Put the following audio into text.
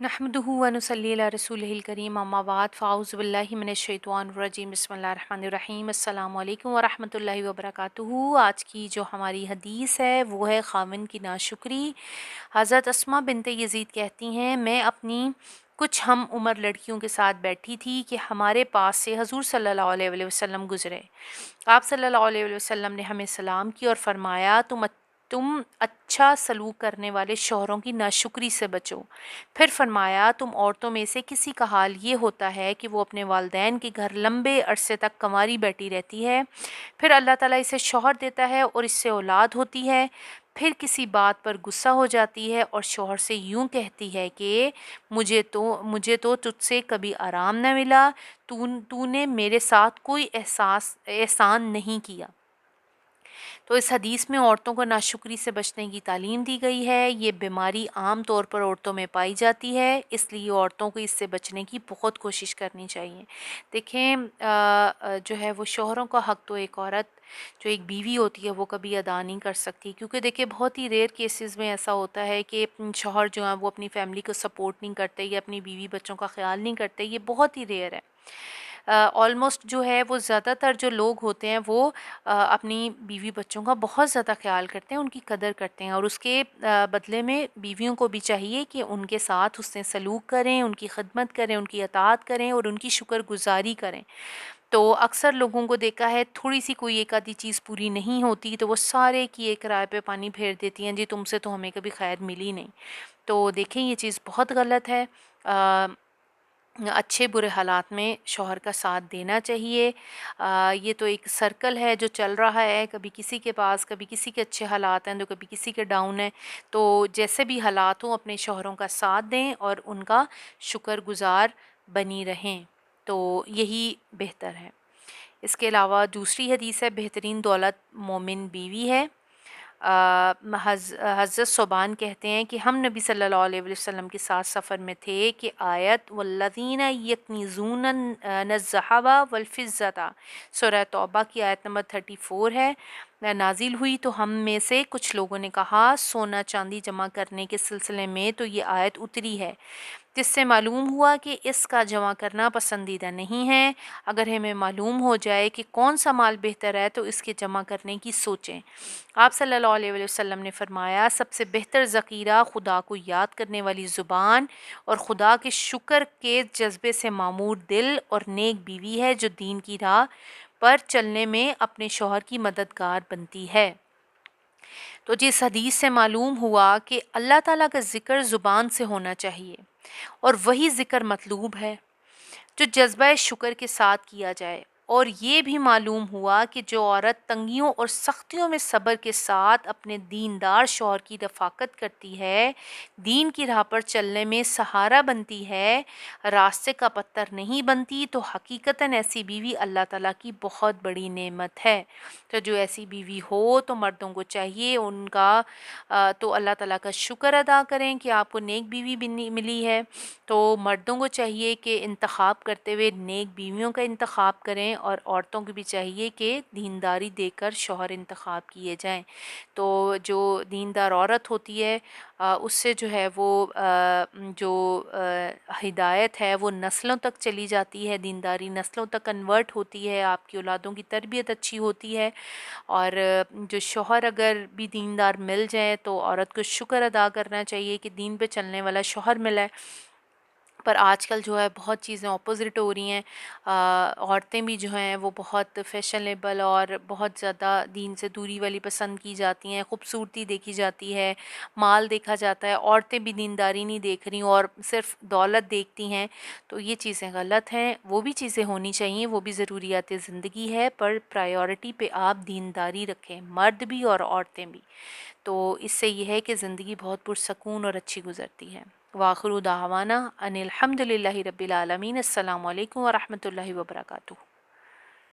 नहमदुहु व नुसल्ली अला रसूलिहिल करीम अम्मा बाद फ़ाऊज़ु बिल्लाहि मिनश शैतानिर रजीम बिस्मिल्लाहिर रहमानिर रहीम अस्सलामु अलैकुम व रहमतुल्लाहि व बरकातुहू। आज की जो हमारी हदीस है वो है खाविन की नाशुक्री। हज़रत अस्मा बिनते यज़ीद कहती हैं, मैं अपनी कुछ हम उम्र लड़कियों के साथ बैठी थी कि हमारे पास से हजूर सल्लल्लाहु अलैहि वसल्लम गुज़रे। आप सल्लल्लाहु अलैहि वसल्लम ने हमें सलाम की और फरमाया, तुम अच्छा सलूक करने वाले शौहरों की नाशुक्री से बचो। फिर फरमाया, तुम औरतों में से किसी का हाल ये होता है कि वो अपने वालिदैन के घर लंबे अरसे तक कंवारी बैठी रहती है, फिर अल्लाह ताला इसे शौहर देता है और इससे औलाद होती है, फिर किसी बात पर गुस्सा हो जाती है और शौहर से यूं कहती है कि मुझे तो तुझसे कभी आराम न मिला, तूने मेरे साथ कोई एहसान नहीं किया। तो इस हदीस में औरतों को नाशुक्री से बचने की तालीम दी गई है। ये बीमारी आम तौर पर औरतों में पाई जाती है, इसलिए औरतों को इससे बचने की बहुत कोशिश करनी चाहिए। देखें, जो है वो शौहरों का हक़ तो एक औरत जो एक बीवी होती है वो कभी अदा नहीं कर सकती, क्योंकि देखिए बहुत ही रेयर केसेस में ऐसा होता है कि शौहर जो है वो अपनी फैमिली को सपोर्ट नहीं करते या अपनी बीवी बच्चों का ख्याल नहीं करते। ये बहुत ही रेयर है। ऑलमोस्ट जो है वो ज़्यादातर जो लोग होते हैं वो अपनी बीवी बच्चों का बहुत ज़्यादा ख्याल करते हैं, उनकी कदर करते हैं, और उसके बदले में बीवियों को भी चाहिए कि उनके साथ हुस्न सलूक करें, उनकी खिदमत करें, उनकी अताअत करें और उनकी शुक्रगुजारी करें। तो अक्सर लोगों को देखा है, थोड़ी सी कोई एक आधी चीज़ पूरी नहीं होती तो वो सारे की एक राय पे पानी फेर देती हैं, जी तुमसे तो हमें कभी खैर मिली नहीं। तो देखें, ये चीज़ बहुत गलत है। अच्छे बुरे हालात में शौहर का साथ देना चाहिए। ये तो एक सर्कल है जो चल रहा है, कभी किसी के पास, कभी किसी के अच्छे हालात हैं तो कभी किसी के डाउन है। तो जैसे भी हालात हों अपने शौहरों का साथ दें और उनका शुक्रगुजार बनी रहें, तो यही बेहतर है। इसके अलावा दूसरी हदीस है, बेहतरीन दौलत मोमिन बीवी है। हज़रत सोबान कहते हैं कि हम नबी सल्लल्लाहु अलैहि वसल्लम के साथ सफ़र में थे कि आयत वल्लज़ीना यकनिज़ून नज़्ज़हबा वल्फ़िज़्ज़ता सूरह तौबा की आयत नंबर 34 है, नाजिल हुई। तो हम में से कुछ लोगों ने कहा, सोना चांदी जमा करने के सिलसिले में तो ये आयत उतरी है, जिससे मालूम हुआ कि इसका जमा करना पसंदीदा नहीं है। अगर हमें मालूम हो जाए कि कौन सा माल बेहतर है तो इसके जमा करने की सोचें। आप सल्लल्लाहु अलैहि वसल्लम ने फरमाया, सबसे बेहतर ज़ख़ीरा खुदा को याद करने वाली ज़ुबान और खुदा के शुक्र के जज्बे से मामूर दिल और नेक बीवी है, जो दीन की राह पर चलने में अपने शौहर की मददगार बनती है। तो जिस हदीस से मालूम हुआ कि अल्लाह ताला का ज़िक्र ज़ुबान से होना चाहिए और वही ज़िक्र मतलूब है जो जज्बा शुक्र के साथ किया जाए। और ये भी मालूम हुआ कि जो औरत तंगियों और सख्तियों में सब्र के साथ अपने दीनदार शौहर की रफ़ाकत करती है, दीन की राह पर चलने में सहारा बनती है, रास्ते का पत्थर नहीं बनती, तो हकीकतन ऐसी बीवी अल्लाह ताला की बहुत बड़ी नेमत है। तो जो ऐसी बीवी हो तो मर्दों को चाहिए उनका तो अल्लाह ताला का शुक्र अदा करें कि आपको नेक बीवी मिली है। तो मर्दों को चाहिए कि इंतखाब करते हुए नेक बीवियों का इंतखाब करें, और औरतों को भी चाहिए कि दीनदारी देकर शौहर इंतखाब किए जाएं। तो जो दीनदार औरत होती है उससे जो है वो जो हिदायत है वो नस्लों तक चली जाती है, दीनदारी नस्लों तक कन्वर्ट होती है, आपकी औलादों की तरबियत अच्छी होती है। और जो शौहर अगर भी दीनदार मिल जाए तो औरत को शुक्र अदा करना चाहिए कि दीन पे चलने वाला शौहर मिला है। पर आजकल जो है बहुत चीज़ें ऑपोजिट हो रही हैं। औरतें भी जो हैं वो बहुत फैशनेबल और बहुत ज़्यादा दीन से दूरी वाली पसंद की जाती हैं, खूबसूरती देखी जाती है, माल देखा जाता है। औरतें भी दीनदारी नहीं देख रही और सिर्फ दौलत देखती हैं, तो ये चीज़ें गलत हैं। वो भी चीज़ें होनी चाहिए, वो भी ज़रूरियात ज़िंदगी है, पर प्रायोरिटी पे आप दीनदारी रखें, मर्द भी और औरतें भी। तो इससे यह है कि ज़िंदगी बहुत पुरसकून और अच्छी गुजरती है। वाखिरु दावाना अनिल हम्दुलिल्लाहि रब्बिल आलमीन। अस्सलामु अलैकुम व रहमतुल्लाहि व बरकातुहू।